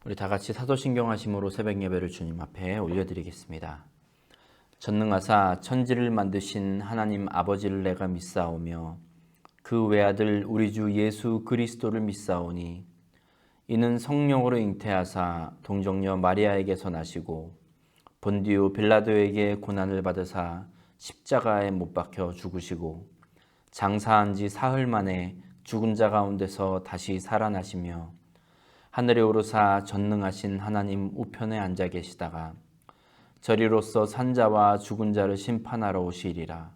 우리 다 같이 사도신경 하심으로 새벽 예배를 주님 앞에 올려드리겠습니다. 전능하사 천지를 만드신 하나님 아버지를 내가 믿사오며 그 외아들 우리 주 예수 그리스도를 믿사오니 이는 성령으로 잉태하사 동정녀 마리아에게서 나시고 본디오 빌라도에게 고난을 받으사 십자가에 못 박혀 죽으시고 장사한 지 사흘 만에 죽은 자 가운데서 다시 살아나시며 하늘에 오르사 전능하신 하나님 우편에 앉아 계시다가 저리로서 산자와 죽은 자를 심판하러 오시리라.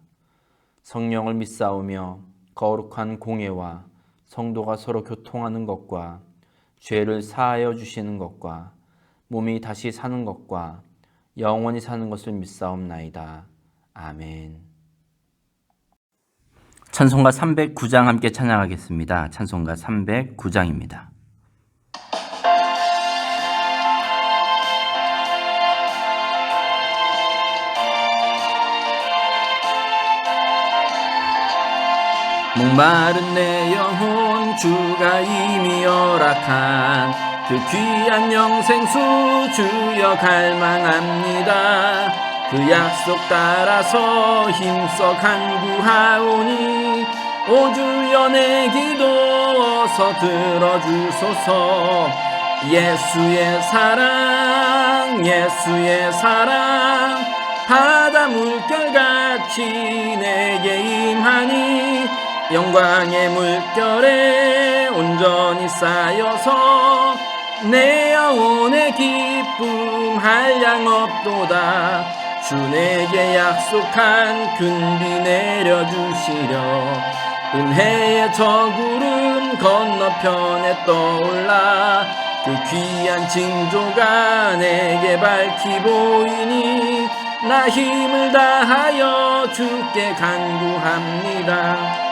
성령을 믿사오며 거룩한 공예와 성도가 서로 교통하는 것과 죄를 사하여 주시는 것과 몸이 다시 사는 것과 영원히 사는 것을 믿사옵나이다. 아멘. 찬송가 309장 함께 찬양하겠습니다. 찬송가 309장입니다. 목마른 내 영혼 주가 이미 허락한 그 귀한 영생수 주여 갈망합니다. 그 약속 따라서 힘써 간구하오니 오 주여 내 기도 어서 들어주소서. 예수의 사랑 예수의 사랑 바다 물결같이 내게 임하니 영광의 물결에 온전히 쌓여서 내 영혼의 기쁨 한량 없도다. 주 내게 약속한 큰비 내려주시려 은혜의 저 구름 건너편에 떠올라 그 귀한 징조가 내게 밝히 보이니 나 힘을 다하여 주께 간구합니다.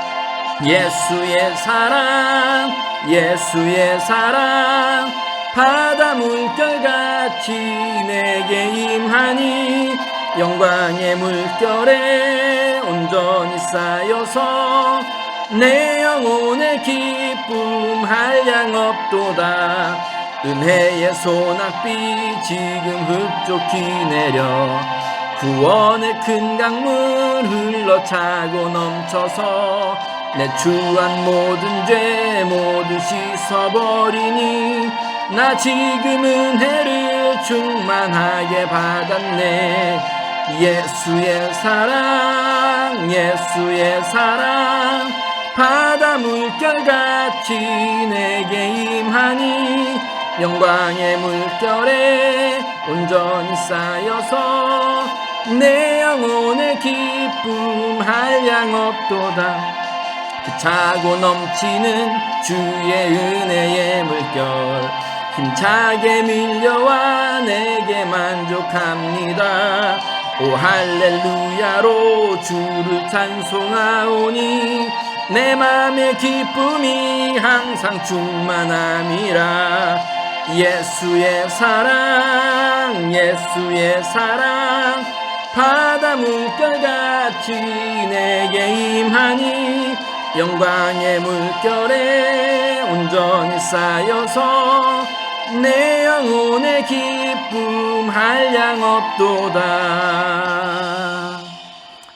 예수의 사랑 예수의 사랑 바다 물결같이 내게 임하니 영광의 물결에 온전히 쌓여서 내 영혼의 기쁨 한량 없도다. 은혜의 소낙비 지금 흡족히 내려 구원의 큰 강물 흘러차고 넘쳐서 내 추한 모든 죄 모두 씻어버리니 나 지금 은혜를 충만하게 받았네. 예수의 사랑 예수의 사랑 바다 물결같이 내게 임하니 영광의 물결에 온전히 쌓여서 내 영혼의 기쁨 한량 없도다. 그 차고 넘치는 주의 은혜의 물결 힘차게 밀려와 내게 만족합니다. 오 할렐루야로 주를 찬송하오니 내 맘의 기쁨이 항상 충만함이라. 예수의 사랑 예수의 사랑 바다 물결같이 내게 임하니 영광의 물결에 온전히 쌓여서 내 영혼의 기쁨 한량 없도다.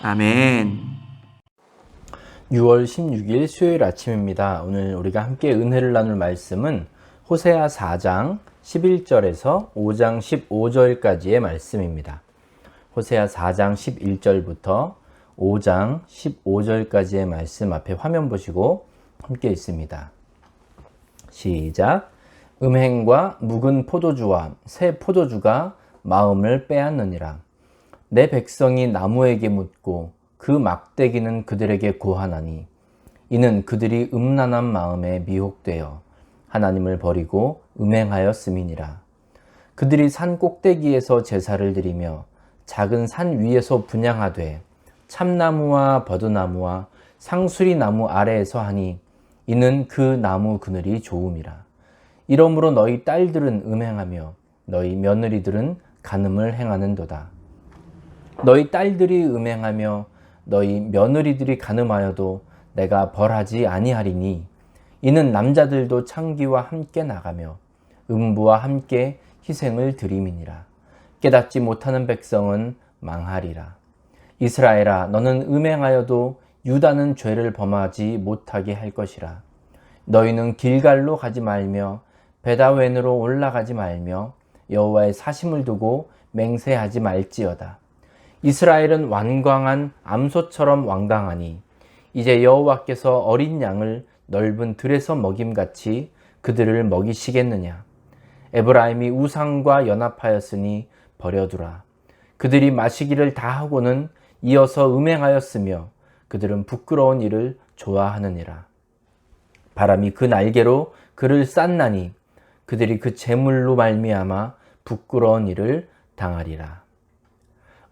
아멘. 6월 16일 수요일 아침입니다. 오늘 우리가 함께 은혜를 나눌 말씀은 호세아 4장 11절에서 5장 15절까지의 말씀입니다. 호세아 4장 11절부터 5장 15절까지의 말씀 앞에 화면 보시고 함께 읽습니다. 시작. 음행과 묵은 포도주와 새 포도주가 마음을 빼앗느니라. 내 백성이 나무에게 묻고 그 막대기는 그들에게 고하나니 이는 그들이 음란한 마음에 미혹되어 하나님을 버리고 음행하였음이니라. 그들이 산 꼭대기에서 제사를 드리며 작은 산 위에서 분향하되 참나무와 버드나무와 상수리나무 아래에서 하니 이는 그 나무 그늘이 좋음이라. 이러므로 너희 딸들은 음행하며 너희 며느리들은 간음을 행하는도다. 너희 딸들이 음행하며 너희 며느리들이 간음하여도 내가 벌하지 아니하리니 이는 남자들도 창기와 함께 나가며 음부와 함께 희생을 드림이니라. 깨닫지 못하는 백성은 망하리라. 이스라엘아, 너는 음행하여도 유다는 죄를 범하지 못하게 할 것이라. 너희는 길갈로 가지 말며 베다웬으로 올라가지 말며 여호와의 사심을 두고 맹세하지 말지어다. 이스라엘은 완강한 암소처럼 완강하니 이제 여호와께서 어린 양을 넓은 들에서 먹임같이 그들을 먹이시겠느냐. 에브라임이 우상과 연합하였으니 버려두라. 그들이 마시기를 다 하고는 이어서 음행하였으며 그들은 부끄러운 일을 좋아하느니라. 바람이 그 날개로 그를 쌌나니 그들이 그 재물로 말미암아 부끄러운 일을 당하리라.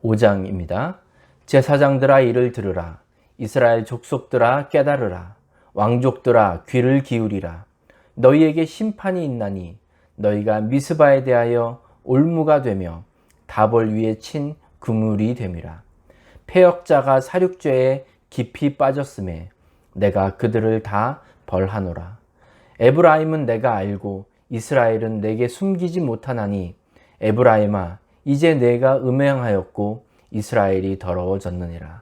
5장입니다. 제사장들아 이를 들으라. 이스라엘 족속들아 깨달으라. 왕족들아 귀를 기울이라. 너희에게 심판이 있나니 너희가 미스바에 대하여 올무가 되며 다볼 위에 친 그물이 됨이라. 패역자가 살육죄에 깊이 빠졌음에 내가 그들을 다 벌하노라. 에브라임은 내가 알고 이스라엘은 내게 숨기지 못하나니 에브라임아 이제 내가 음행하였고 이스라엘이 더러워졌느니라.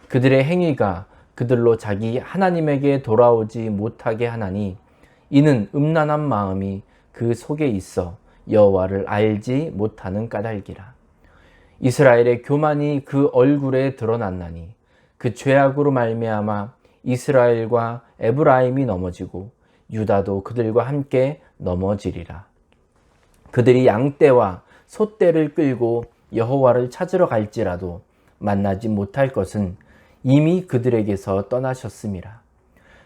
그들의 행위가 그들로 자기 하나님에게 돌아오지 못하게 하나니 이는 음란한 마음이 그 속에 있어 여호와를 알지 못하는 까닭이라. 이스라엘의 교만이 그 얼굴에 드러났나니 그 죄악으로 말미암아 이스라엘과 에브라임이 넘어지고 유다도 그들과 함께 넘어지리라. 그들이 양떼와 소떼를 끌고 여호와를 찾으러 갈지라도 만나지 못할 것은 이미 그들에게서 떠나셨음이라.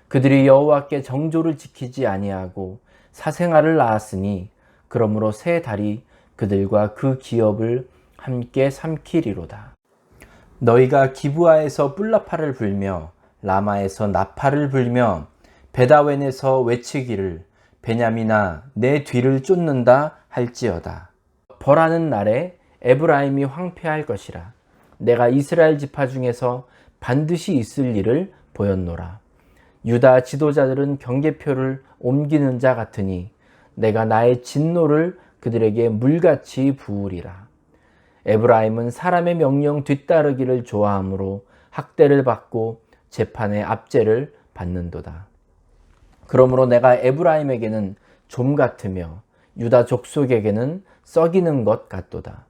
그들이 여호와께 정조를 지키지 아니하고 사생아를 낳았으니 그러므로 새 달이 그들과 그 기업을 함께 삼키리로다. 너희가 기브아에서 뿔라파를 불며 라마에서 나팔을 불며 베다웬에서 외치기를 베냐민아 내 뒤를 쫓는다 할지어다. 벌하는 날에 에브라임이 황폐할 것이라. 내가 이스라엘 지파 중에서 반드시 있을 일을 보였노라. 유다 지도자들은 경계표를 옮기는 자 같으니 내가 나의 진노를 그들에게 물같이 부으리라. 에브라임은 사람의 명령 뒤따르기를 좋아하므로 학대를 받고 재판의 압제를 받는도다. 그러므로 내가 에브라임에게는 좀 같으며 유다 족속에게는 썩이는 것 같도다.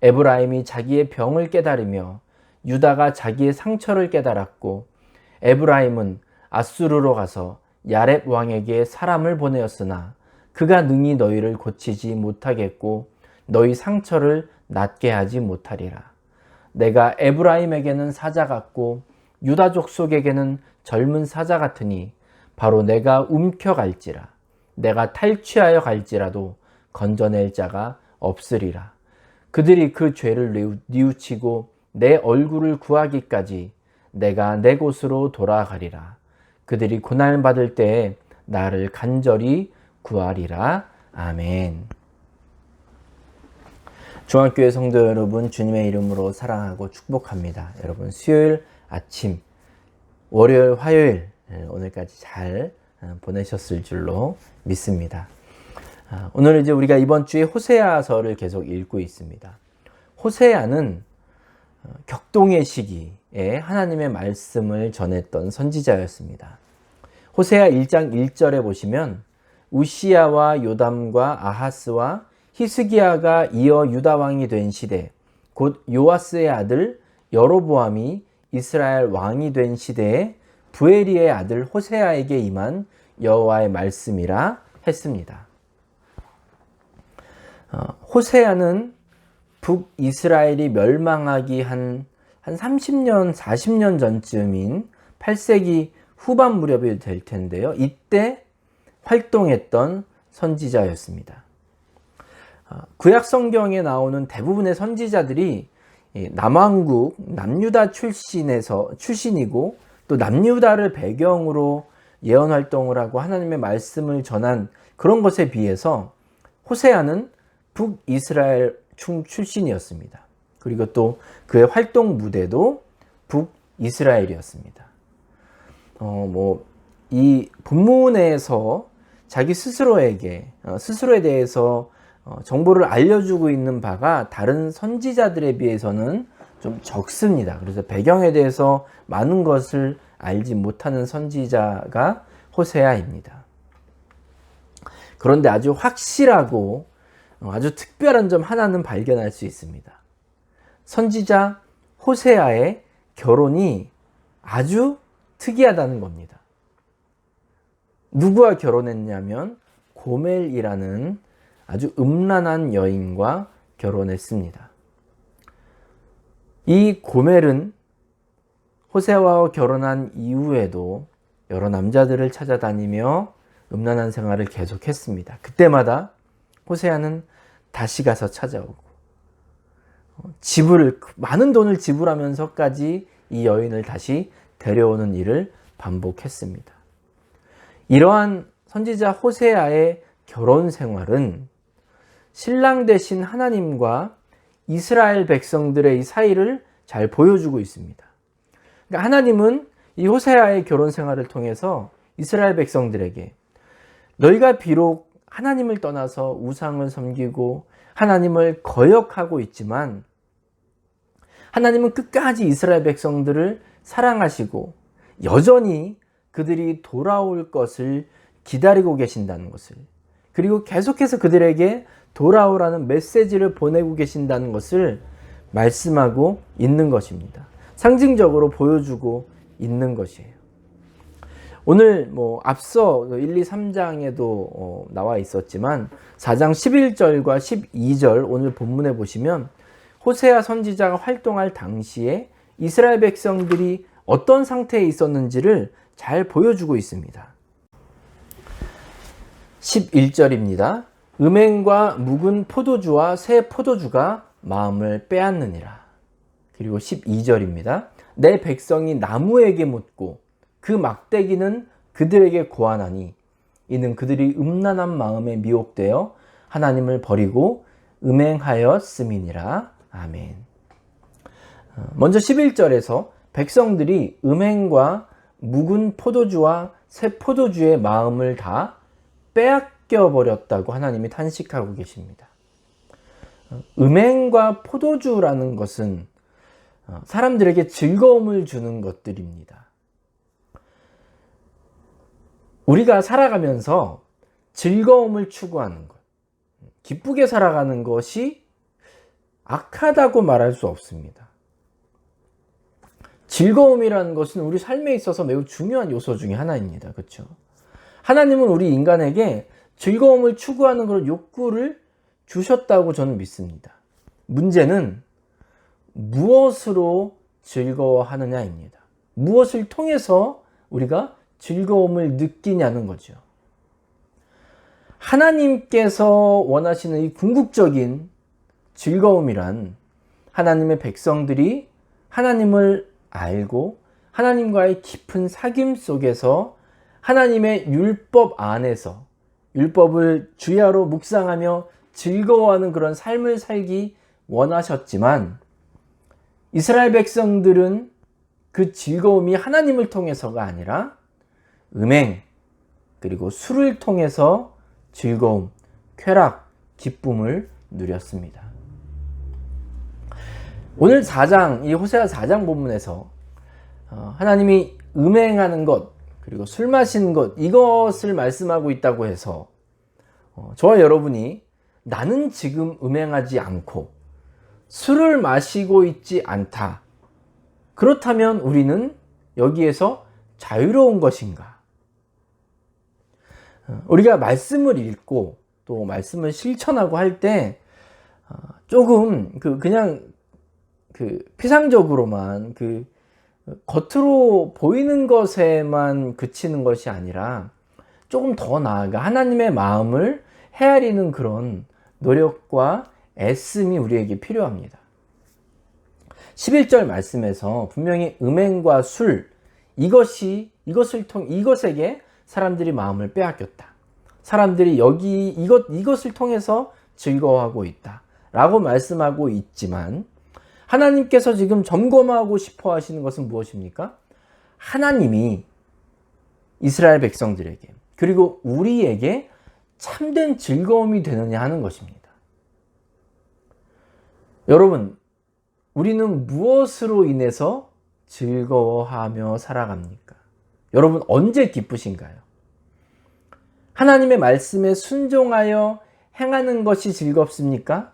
에브라임이 자기의 병을 깨달으며 유다가 자기의 상처를 깨달았고 에브라임은 아수르로 가서 야렙 왕에게 사람을 보내었으나 그가 능히 너희를 고치지 못하겠고 너희 상처를 낫게 하지 못하리라. 내가 에브라임에게는 사자 같고 유다 족속에게는 젊은 사자 같으니 바로 내가 움켜갈지라. 내가 탈취하여 갈지라도 건져낼 자가 없으리라. 그들이 그 죄를 뉘우치고 내 얼굴을 구하기까지 내가 내 곳으로 돌아가리라. 그들이 고난받을 때에 나를 간절히 구하리라. 아멘. 중앙교회 성도 여러분, 주님의 이름으로 사랑하고 축복합니다. 여러분 수요일 아침, 월요일, 화요일 오늘까지 잘 보내셨을 줄로 믿습니다. 오늘 이제 우리가 이번 주에 호세아서를 계속 읽고 있습니다. 호세아는 격동의 시기에 하나님의 말씀을 전했던 선지자였습니다. 호세아 1장 1절에 보시면 우시야와 요담과 아하스와 히스기야가 이어 유다 왕이 된 시대, 곧 요아스의 아들 여로보암이 이스라엘 왕이 된 시대에 부에리의 아들 호세아에게 임한 여호와의 말씀이라 했습니다. 호세아는 북이스라엘이 멸망하기 한 30년, 40년 전쯤인 8세기 후반 무렵이 될 텐데요. 이때 활동했던 선지자였습니다. 구약 성경에 나오는 대부분의 선지자들이 남왕국 남유다 출신이고 또 남유다를 배경으로 예언 활동을 하고 하나님의 말씀을 전한 그런 것에 비해서 호세아는 북이스라엘 출신이었습니다. 그리고 또 그의 활동 무대도 북이스라엘이었습니다. 이 본문에서 자기 스스로에 대해서 정보를 알려주고 있는 바가 다른 선지자들에 비해서는 좀 적습니다. 그래서 배경에 대해서 많은 것을 알지 못하는 선지자가 호세아입니다. 그런데 아주 확실하고 아주 특별한 점 하나는 발견할 수 있습니다. 선지자 호세아의 결혼이 아주 특이하다는 겁니다. 누구와 결혼했냐면 고멜이라는 아주 음란한 여인과 결혼했습니다. 이 고멜은 호세아와 결혼한 이후에도 여러 남자들을 찾아다니며 음란한 생활을 계속했습니다. 그때마다 호세아는 다시 가서 찾아오고 많은 돈을 지불하면서까지 이 여인을 다시 데려오는 일을 반복했습니다. 이러한 선지자 호세아의 결혼 생활은 신랑 되신 하나님과 이스라엘 백성들의 이 사이를 잘 보여주고 있습니다. 그러니까 하나님은 이 호세아의 결혼 생활을 통해서 이스라엘 백성들에게 너희가 비록 하나님을 떠나서 우상을 섬기고 하나님을 거역하고 있지만 하나님은 끝까지 이스라엘 백성들을 사랑하시고 여전히 그들이 돌아올 것을 기다리고 계신다는 것을, 그리고 계속해서 그들에게 돌아오라는 메시지를 보내고 계신다는 것을 말씀하고 있는 것입니다. 상징적으로 보여주고 있는 것이에요. 오늘 앞서 1, 2, 3장에도 나와 있었지만 4장 11절과 12절 오늘 본문에 보시면 호세아 선지자가 활동할 당시에 이스라엘 백성들이 어떤 상태에 있었는지를 잘 보여주고 있습니다. 11절입니다. 음행과 묵은 포도주와 새 포도주가 마음을 빼앗느니라. 그리고 12절입니다. 내 백성이 나무에게 묻고 그 막대기는 그들에게 고하나니 이는 그들이 음란한 마음에 미혹되어 하나님을 버리고 음행하였음이니라. 아멘. 먼저 11절에서 백성들이 음행과 묵은 포도주와 새 포도주의 마음을 다 빼앗겨 버렸다고 하나님이 탄식하고 계십니다. 음행과 포도주라는 것은 사람들에게 즐거움을 주는 것들입니다. 우리가 살아가면서 즐거움을 추구하는 것, 기쁘게 살아가는 것이 악하다고 말할 수 없습니다. 즐거움이라는 것은 우리 삶에 있어서 매우 중요한 요소 중에 하나입니다. 그렇죠? 하나님은 우리 인간에게 즐거움을 추구하는 그런 욕구를 주셨다고 저는 믿습니다. 문제는 무엇으로 즐거워하느냐입니다. 무엇을 통해서 우리가 즐거움을 느끼냐는 거죠. 하나님께서 원하시는 이 궁극적인 즐거움이란 하나님의 백성들이 하나님을 알고 하나님과의 깊은 사귐 속에서 하나님의 율법 안에서 율법을 주야로 묵상하며 즐거워하는 그런 삶을 살기 원하셨지만 이스라엘 백성들은 그 즐거움이 하나님을 통해서가 아니라 음행 그리고 술을 통해서 즐거움, 쾌락, 기쁨을 누렸습니다. 오늘 4장, 이 호세아 4장 본문에서 하나님이 음행하는 것, 그리고 술 마시는 것, 이것을 말씀하고 있다고 해서 저와 여러분이 나는 지금 음행하지 않고 술을 마시고 있지 않다. 그렇다면 우리는 여기에서 자유로운 것인가? 우리가 말씀을 읽고 또 말씀을 실천하고 할 때 조금 그냥 피상적으로만 겉으로 보이는 것에만 그치는 것이 아니라 조금 더 나아가 하나님의 마음을 헤아리는 그런 노력과 애씀이 우리에게 필요합니다. 11절 말씀에서 분명히 음행과 술 이것에게 사람들이 마음을 빼앗겼다. 사람들이 이것을 통해서 즐거워하고 있다. 라고 말씀하고 있지만 하나님께서 지금 점검하고 싶어 하시는 것은 무엇입니까? 하나님이 이스라엘 백성들에게 그리고 우리에게 참된 즐거움이 되느냐 하는 것입니다. 여러분, 우리는 무엇으로 인해서 즐거워하며 살아갑니까? 여러분, 언제 기쁘신가요? 하나님의 말씀에 순종하여 행하는 것이 즐겁습니까?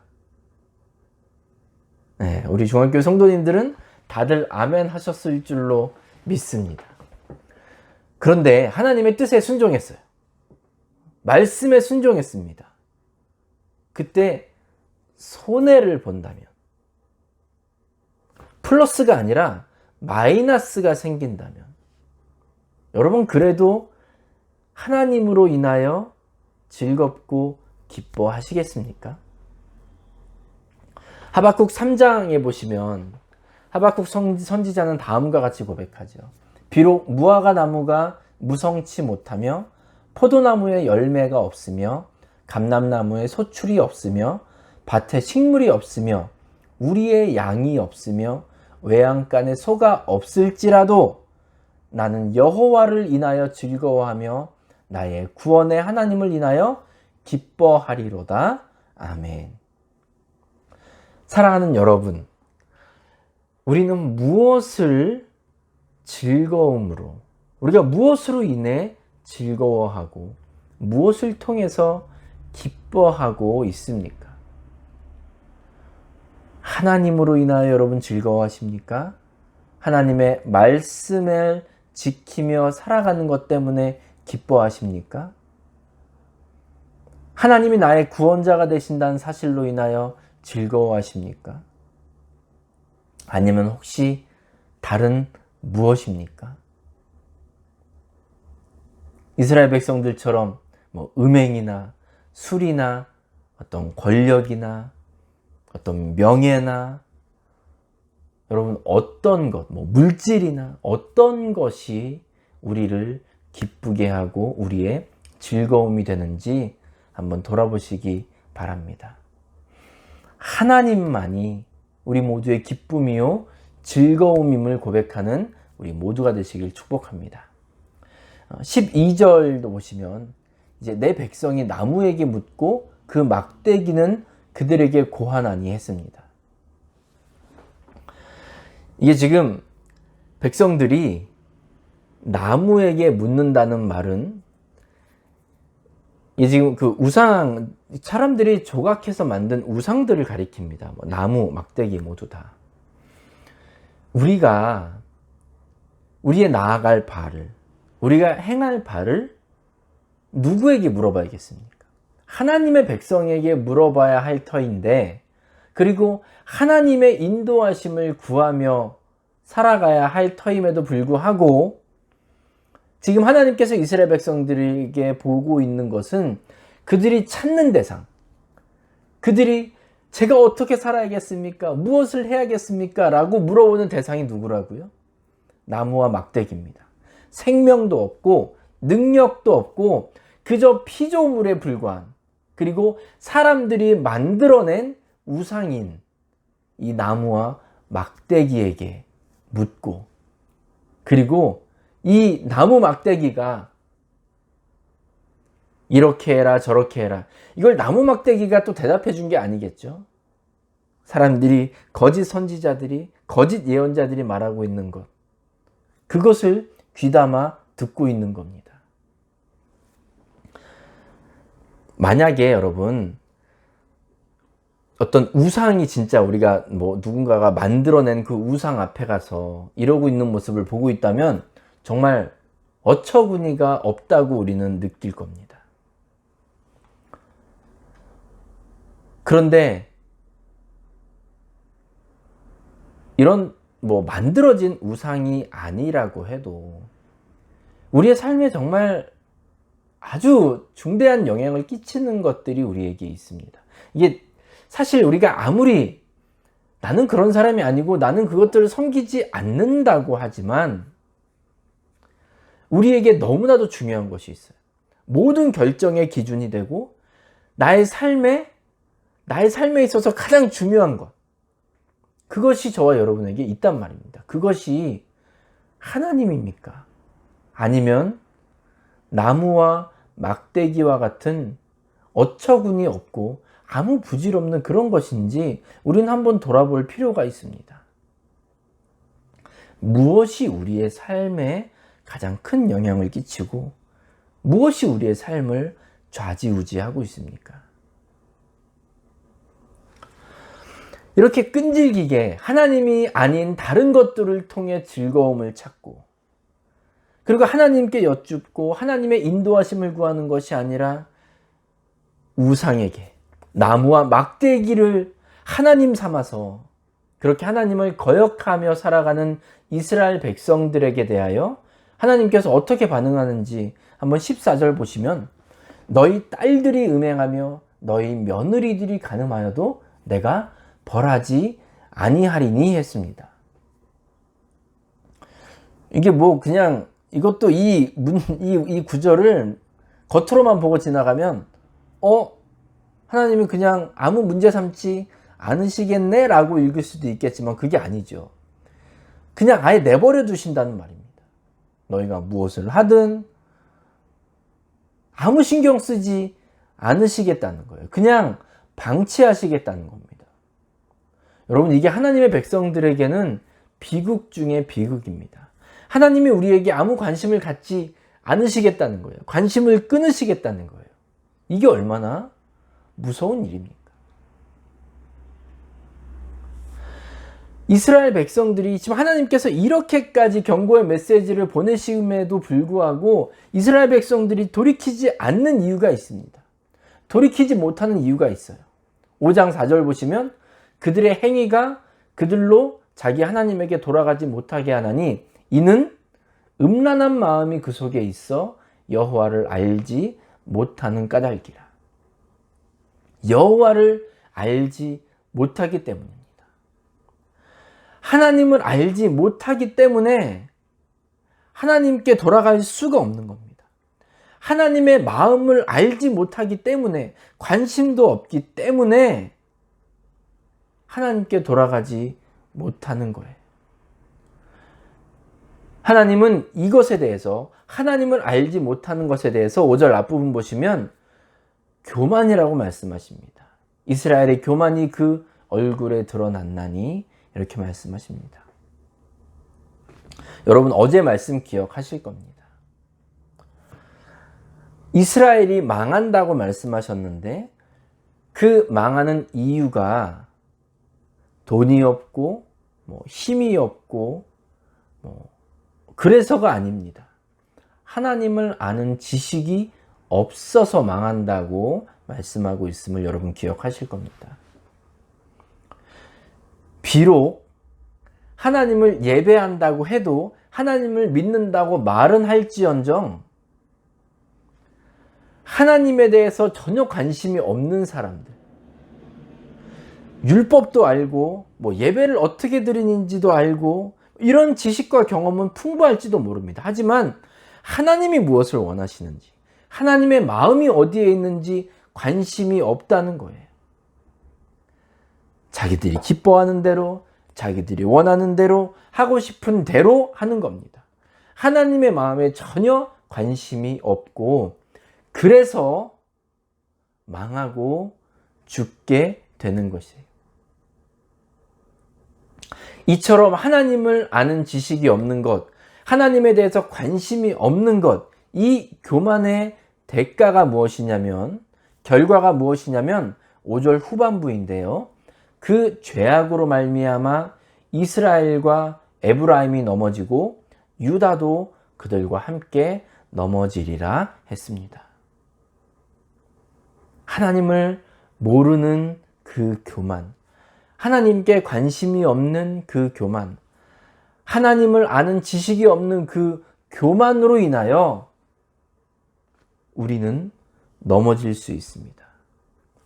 네, 우리 중앙교회 성도님들은 다들 아멘 하셨을 줄로 믿습니다. 그런데 하나님의 뜻에 순종했어요. 말씀에 순종했습니다. 그때 손해를 본다면, 플러스가 아니라 마이너스가 생긴다면, 여러분 그래도 하나님으로 인하여 즐겁고 기뻐하시겠습니까? 하박국 3장에 보시면 하박국 선지자는 다음과 같이 고백하죠. 비록 무화과 나무가 무성치 못하며 포도나무에 열매가 없으며 감람나무에 소출이 없으며 밭에 식물이 없으며 우리의 양이 없으며 외양간에 소가 없을지라도 나는 여호와를 인하여 즐거워하며 나의 구원의 하나님을 인하여 기뻐하리로다. 아멘. 사랑하는 여러분, 우리는 무엇을 즐거움으로, 우리가 무엇으로 인해 즐거워하고 무엇을 통해서 기뻐하고 있습니까? 하나님으로 인하여 여러분 즐거워하십니까? 하나님의 말씀을 지키며 살아가는 것 때문에 기뻐하십니까? 하나님이 나의 구원자가 되신다는 사실로 인하여 즐거워하십니까? 아니면 혹시 다른 무엇입니까? 이스라엘 백성들처럼 음행이나 술이나 어떤 권력이나 어떤 명예나 여러분 어떤 것, 물질이나 어떤 것이 우리를 기쁘게 하고 우리의 즐거움이 되는지 한번 돌아보시기 바랍니다. 하나님만이 우리 모두의 기쁨이요 즐거움임을 고백하는 우리 모두가 되시길 축복합니다. 12절도 보시면 이제 내 백성이 나무에게 묻고 그 막대기는 그들에게 고하나니 했습니다. 이게 지금 백성들이 나무에게 묻는다는 말은 이게 지금 그 우상, 사람들이 조각해서 만든 우상들을 가리킵니다. 나무, 막대기 모두 다. 우리가 우리의 나아갈 바를, 우리가 행할 바를 누구에게 물어봐야겠습니까? 하나님의 백성에게 물어봐야 할 터인데, 그리고 하나님의 인도하심을 구하며 살아가야 할 터임에도 불구하고 지금 하나님께서 이스라엘 백성들에게 보고 있는 것은 그들이 찾는 대상, 그들이 제가 어떻게 살아야겠습니까? 무엇을 해야겠습니까? 라고 물어보는 대상이 누구라고요? 나무와 막대기입니다. 생명도 없고 능력도 없고 그저 피조물에 불과한, 그리고 사람들이 만들어낸 우상인 이 나무와 막대기에게 묻고, 그리고 이 나무 막대기가 이렇게 해라 저렇게 해라, 이걸 나무 막대기가 또 대답해 준 게 아니겠죠? 사람들이, 거짓 선지자들이, 거짓 예언자들이 말하고 있는 것, 그것을 귀담아 듣고 있는 겁니다. 만약에 여러분 어떤 우상이 진짜 우리가 누군가가 만들어낸 그 우상 앞에 가서 이러고 있는 모습을 보고 있다면 정말 어처구니가 없다고 우리는 느낄 겁니다. 그런데 이런 만들어진 우상이 아니라고 해도 우리의 삶에 정말 아주 중대한 영향을 끼치는 것들이 우리에게 있습니다. 이게 사실 우리가 아무리 나는 그런 사람이 아니고 나는 그것들을 섬기지 않는다고 하지만 우리에게 너무나도 중요한 것이 있어요. 모든 결정의 기준이 되고 나의 삶에 있어서 가장 중요한 것, 그것이 저와 여러분에게 있단 말입니다. 그것이 하나님입니까? 아니면 나무와 막대기와 같은 어처구니 없고 아무 부질없는 그런 것인지 우리는 한번 돌아볼 필요가 있습니다. 무엇이 우리의 삶에 가장 큰 영향을 끼치고 무엇이 우리의 삶을 좌지우지하고 있습니까? 이렇게 끈질기게 하나님이 아닌 다른 것들을 통해 즐거움을 찾고 그리고 하나님께 여쭙고 하나님의 인도하심을 구하는 것이 아니라 우상에게 나무와 막대기를 하나님 삼아서 그렇게 하나님을 거역하며 살아가는 이스라엘 백성들에게 대하여 하나님께서 어떻게 반응하는지 한번 14절 보시면 너희 딸들이 음행하며 너희 며느리들이 간음하여도 내가 벌하지 아니하리니 했습니다. 이게 뭐 그냥 이것도 이 구절을 겉으로만 보고 지나가면 하나님이 그냥 아무 문제 삼지 않으시겠네 라고 읽을 수도 있겠지만 그게 아니죠. 그냥 아예 내버려 두신다는 말입니다. 너희가 무엇을 하든 아무 신경 쓰지 않으시겠다는 거예요. 그냥 방치하시겠다는 겁니다. 여러분, 이게 하나님의 백성들에게는 비극 중에 비극입니다. 하나님이 우리에게 아무 관심을 갖지 않으시겠다는 거예요. 관심을 끊으시겠다는 거예요. 이게 얼마나 무서운 일입니까? 이스라엘 백성들이 지금 하나님께서 이렇게까지 경고의 메시지를 보내심에도 불구하고 이스라엘 백성들이 돌이키지 않는 이유가 있습니다. 돌이키지 못하는 이유가 있어요. 5장 4절 보시면 그들의 행위가 그들로 자기 하나님에게 돌아가지 못하게 하나니 이는 음란한 마음이 그 속에 있어 여호와를 알지 못하는 까닭이라. 여호와를 알지 못하기 때문입니다. 하나님을 알지 못하기 때문에 하나님께 돌아갈 수가 없는 겁니다. 하나님의 마음을 알지 못하기 때문에 관심도 없기 때문에 하나님께 돌아가지 못하는 거예요. 하나님은 이것에 대해서 하나님을 알지 못하는 것에 대해서 5절 앞부분 보시면 교만이라고 말씀하십니다. 이스라엘의 교만이 그 얼굴에 드러났나니 이렇게 말씀하십니다. 여러분 어제 말씀 기억하실 겁니다. 이스라엘이 망한다고 말씀하셨는데 그 망하는 이유가 돈이 없고 힘이 없고 그래서가 아닙니다. 하나님을 아는 지식이 없어서 망한다고 말씀하고 있음을 여러분 기억하실 겁니다. 비록 하나님을 예배한다고 해도 하나님을 믿는다고 말은 할지언정 하나님에 대해서 전혀 관심이 없는 사람들, 율법도 알고 예배를 어떻게 드리는지도 알고 이런 지식과 경험은 풍부할지도 모릅니다. 하지만 하나님이 무엇을 원하시는지, 하나님의 마음이 어디에 있는지 관심이 없다는 거예요. 자기들이 기뻐하는 대로, 자기들이 원하는 대로, 하고 싶은 대로 하는 겁니다. 하나님의 마음에 전혀 관심이 없고 그래서 망하고 죽게 되는 것이에요. 이처럼 하나님을 아는 지식이 없는 것, 하나님에 대해서 관심이 없는 것, 이 교만의 대가가 무엇이냐면, 결과가 무엇이냐면 5절 후반부인데요. 그 죄악으로 말미암아 이스라엘과 에브라임이 넘어지고 유다도 그들과 함께 넘어지리라 했습니다. 하나님을 모르는 그 교만, 하나님께 관심이 없는 그 교만, 하나님을 아는 지식이 없는 그 교만으로 인하여 우리는 넘어질 수 있습니다.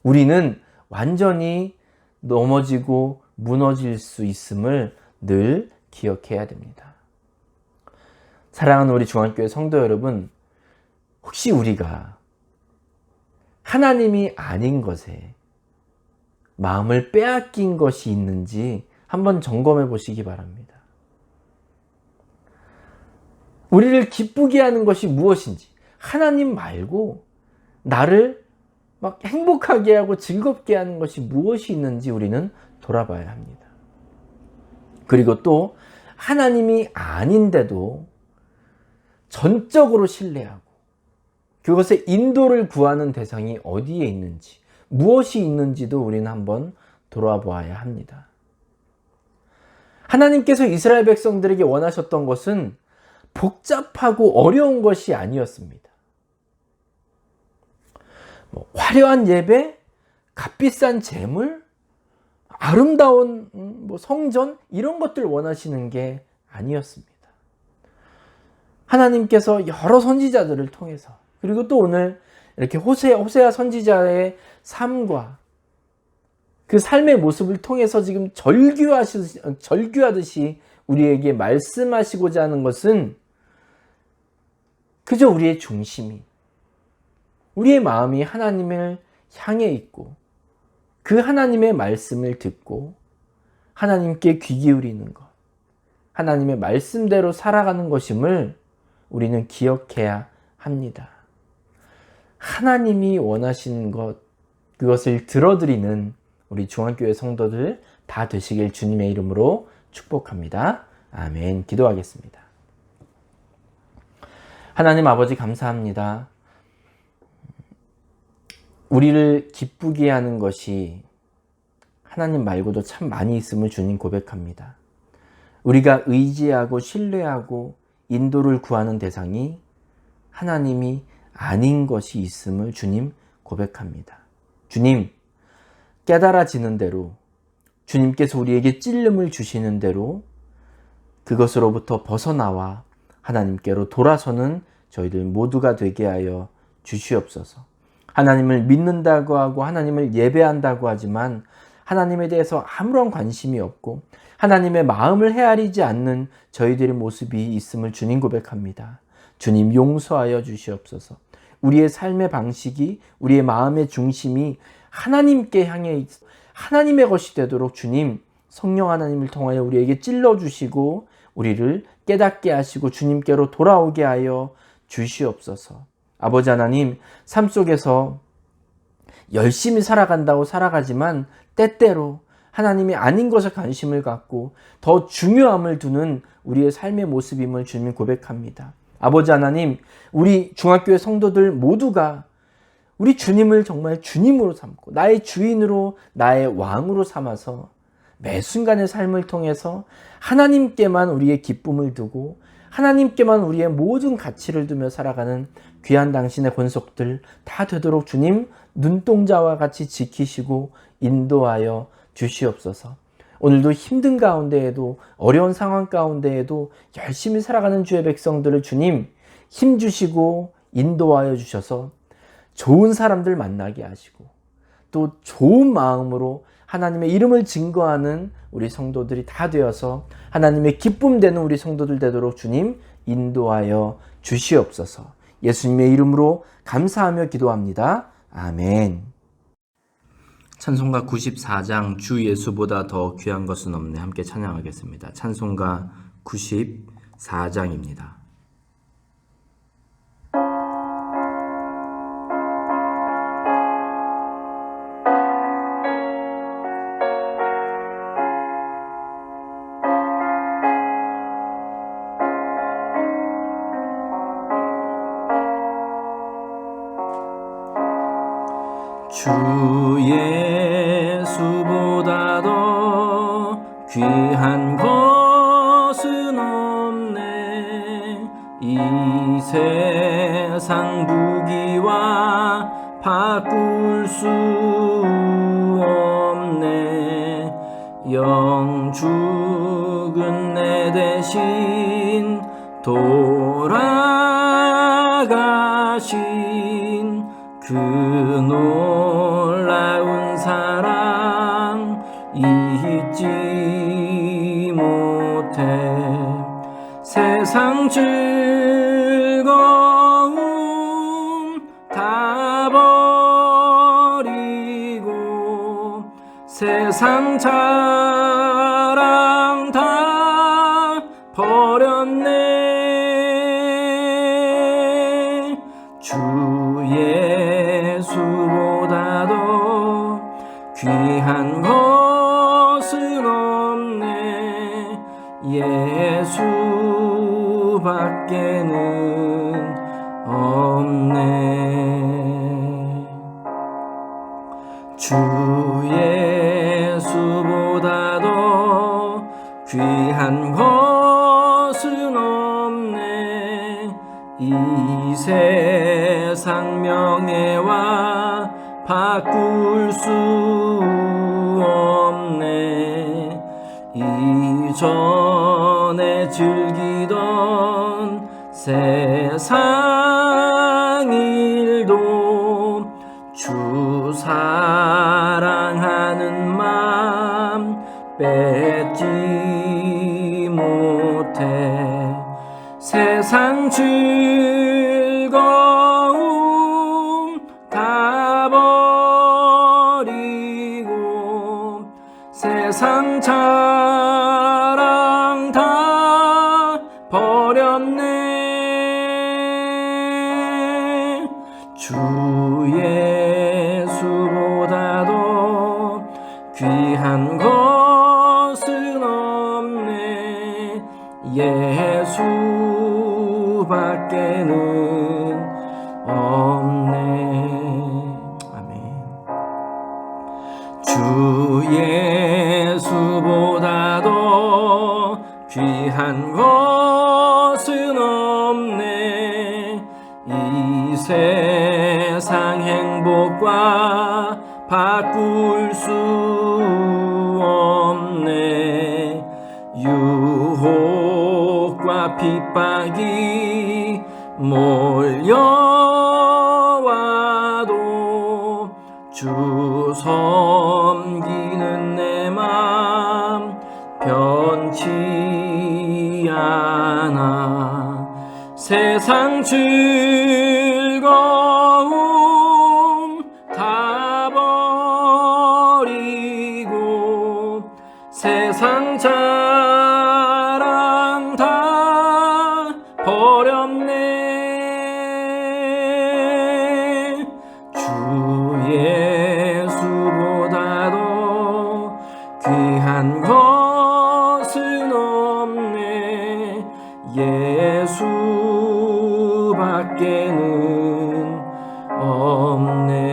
우리는 완전히 넘어지고 무너질 수 있음을 늘 기억해야 됩니다. 사랑하는 우리 중앙교회 성도 여러분, 혹시 우리가 하나님이 아닌 것에 마음을 빼앗긴 것이 있는지 한번 점검해 보시기 바랍니다. 우리를 기쁘게 하는 것이 무엇인지, 하나님 말고 나를 막 행복하게 하고 즐겁게 하는 것이 무엇이 있는지 우리는 돌아봐야 합니다. 그리고 또 하나님이 아닌데도 전적으로 신뢰하고 그것의 인도를 구하는 대상이 어디에 있는지, 무엇이 있는지도 우리는 한번 돌아보아야 합니다. 하나님께서 이스라엘 백성들에게 원하셨던 것은 복잡하고 어려운 것이 아니었습니다. 화려한 예배, 값비싼 제물, 아름다운 성전 이런 것들 원하시는 게 아니었습니다. 하나님께서 여러 선지자들을 통해서 그리고 또 오늘 이렇게 호세아 선지자의 삶과 그 삶의 모습을 통해서 지금 절규하듯이 우리에게 말씀하시고자 하는 것은 그저 우리의 중심이, 우리의 마음이 하나님을 향해 있고 그 하나님의 말씀을 듣고 하나님께 귀 기울이는 것, 하나님의 말씀대로 살아가는 것임을 우리는 기억해야 합니다. 하나님이 원하시는 것, 그것을 들어드리는 우리 중앙교회 성도들 다 되시길 주님의 이름으로 축복합니다. 아멘. 기도하겠습니다. 하나님 아버지 감사합니다. 우리를 기쁘게 하는 것이 하나님 말고도 참 많이 있음을 주님 고백합니다. 우리가 의지하고 신뢰하고 인도를 구하는 대상이 하나님이 아닌 것이 있음을 주님 고백합니다. 주님, 깨달아지는 대로 주님께서 우리에게 찔림을 주시는 대로 그것으로부터 벗어나와 하나님께로 돌아서는 저희들 모두가 되게 하여 주시옵소서. 하나님을 믿는다고 하고 하나님을 예배한다고 하지만 하나님에 대해서 아무런 관심이 없고 하나님의 마음을 헤아리지 않는 저희들의 모습이 있음을 주님 고백합니다. 주님 용서하여 주시옵소서. 우리의 삶의 방식이, 우리의 마음의 중심이 하나님께 향해 하나님의 것이 되도록 주님 성령 하나님을 통하여 우리에게 찔러주시고 우리를 깨닫게 하시고 주님께로 돌아오게 하여 주시옵소서. 아버지 하나님, 삶 속에서 열심히 살아간다고 살아가지만 때때로 하나님이 아닌 것에 관심을 갖고 더 중요함을 두는 우리의 삶의 모습임을 주님 고백합니다. 아버지 하나님, 우리 중학교의 성도들 모두가 우리 주님을 정말 주님으로 삼고 나의 주인으로 나의 왕으로 삼아서 매 순간의 삶을 통해서 하나님께만 우리의 기쁨을 두고 하나님께만 우리의 모든 가치를 두며 살아가는 귀한 당신의 권속들 다 되도록 주님 눈동자와 같이 지키시고 인도하여 주시옵소서. 오늘도 힘든 가운데에도 어려운 상황 가운데에도 열심히 살아가는 주의 백성들을 주님 힘주시고 인도하여 주셔서 좋은 사람들 만나게 하시고 또 좋은 마음으로 하나님의 이름을 증거하는 우리 성도들이 다 되어서 하나님의 기쁨 되는 우리 성도들 되도록 주님 인도하여 주시옵소서. 예수님의 이름으로 감사하며 기도합니다. 아멘. 찬송가 94장 주 예수보다 더 귀한 것은 없네 함께 찬양하겠습니다. 찬송가 94장입니다. 주 예수보다 더 귀한 것은 없네. 이 세상 부귀와 바꿀 수 없네. 영죽은 내 대신 돌아가신 그 놀라운 사랑 잊지 못해. 세상 즐거움 다 버리고 세상 자랑 다 버렸네. 귀한 것은 없네. 예수밖에는 없네. 주 예수보다도 귀한 것은 없네. 이 세상 명예와 바꿀 수 없네. 이전에 즐기던 세상 일도 주 사랑하는 마음 뺏지 못해. 세상 즐거움 다 버리고 세상 자랑 다 버렸네. 주 예수보다도 귀한 것은 없네. 예수밖에는 없네. 아멘. 주 예수보다도 귀한 것은 없네. 이 세상 행복과 바꿀 수 없네. 유혹과 핍박이 몰려와도 주 섬기는 내 맘 변치 않아. 세상 즐거움 다 버리고 세상 자랑 다 버렸네. 주 예수보다도 귀한 것은 없네. 예수밖에는 없네.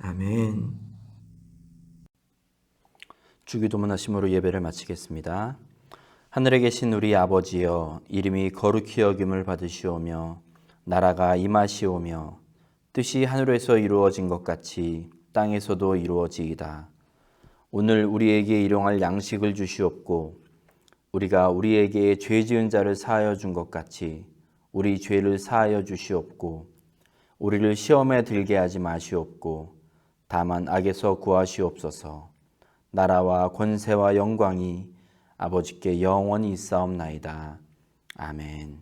아멘. 주기도문 하심으로 예배를 마치겠습니다. 하늘에 계신 우리 아버지여, 이름이 거룩히 여김을 받으시오며 나라가 임하시오며 뜻이 하늘에서 이루어진 것 같이 땅에서도 이루어지이다. 오늘 우리에게 일용할 양식을 주시옵고 우리가 우리에게 죄 지은 자를 사하여 준 것 같이 우리 죄를 사하여 주시옵고 우리를 시험에 들게 하지 마시옵고 다만 악에서 구하시옵소서. 나라와 권세와 영광이 아버지께 영원히 있사옵나이다. 아멘.